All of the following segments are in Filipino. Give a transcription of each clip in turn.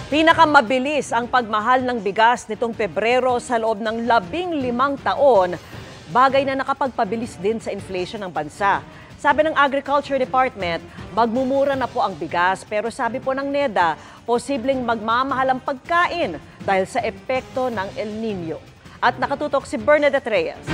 Pinakamabilis ang pagmahal ng bigas nitong Pebrero sa loob ng 15 taon, bagay na nakapagpabilis din sa inflation ng bansa. Sabi ng Agriculture Department, magmumura na po ang bigas pero sabi po ng NEDA, posibleng magmamahal ang pagkain dahil sa epekto ng El Nino. At nakatutok si Bernadette Reyes.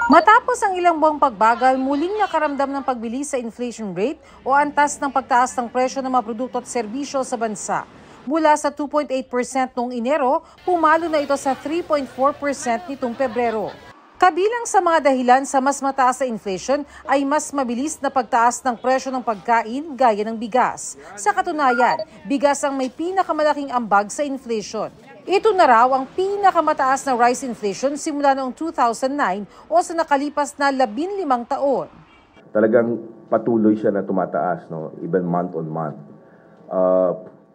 Matapos ang ilang buwang pagbagal, muling nakaramdam ng pagbilis sa inflation rate o antas ng pagtaas ng presyo ng mga produkto at serbisyo sa bansa. Mula sa 2.8% noong Enero, pumalo na ito sa 3.4% nitong Pebrero. Kabilang sa mga dahilan sa mas mataas na inflation ay mas mabilis na pagtaas ng presyo ng pagkain gaya ng bigas. Sa katunayan, bigas ang may pinakamalaking ambag sa inflation. Ito na raw ang pinakamataas na rice inflation simula noong 2009 o sa nakalipas na 15 taon. Talagang patuloy siya na tumataas, no? Even month on month.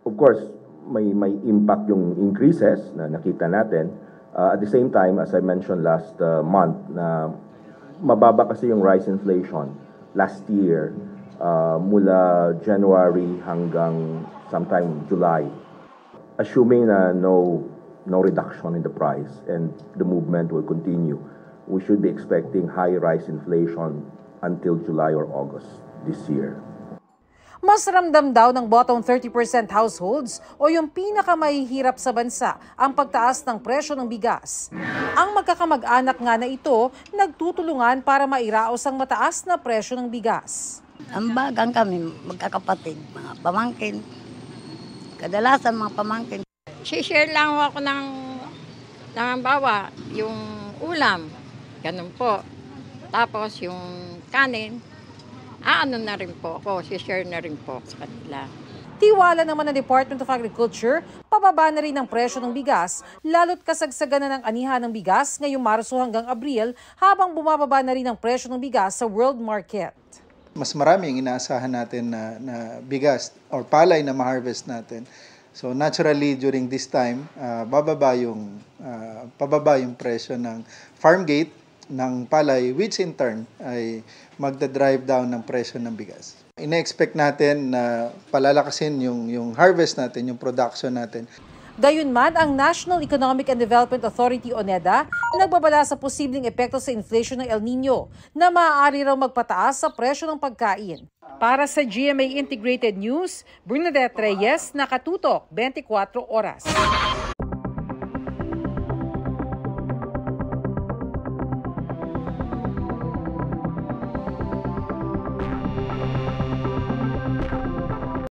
Of course, may impact yung increases na nakita natin. At the same time, as I mentioned last month, na mababa kasi yung rice inflation last year mula January hanggang sometime July. Assuming na no reduction in the price and the movement will continue, we should be expecting high rice inflation until July or August this year. Mas ramdam daw ng bottom 30% households o yung pinakamahihirap sa bansa ang pagtaas ng presyo ng bigas. Ang magkakamag-anak nga na ito nagtutulungan para mairaos ang mataas na presyo ng bigas. Ambagan kami, magkakapatid, mga pamangkin. Kadalasan mga pamangkin. Share lang ako ng bawa, yung ulam, ganun po. Tapos yung kanin, na rin po ako, share na rin po sa kanila. Tiwala naman ng Department of Agriculture, pababa na rin ang presyo ng bigas, lalo't kasagsagan na ng anihan ng bigas ngayong Marso hanggang Abril habang bumababa na rin ang presyo ng bigas sa world market. Mas marami ang inaasahan natin na bigas or palay na ma-harvest natin. So naturally during this time, pababa yung presyo ng farm gate ng palay, which in turn ay magda-drive down ng presyo ng bigas. Ina-expect natin na palalakasin yung harvest natin, yung production natin. Gayunman, ang National Economic and Development Authority o NEDA nagbabala sa posibleng epekto sa inflation ng El Nino na maaari raw magpataas sa presyo ng pagkain. Para sa GMA Integrated News, Bernadette Reyes, nakatutok 24 oras.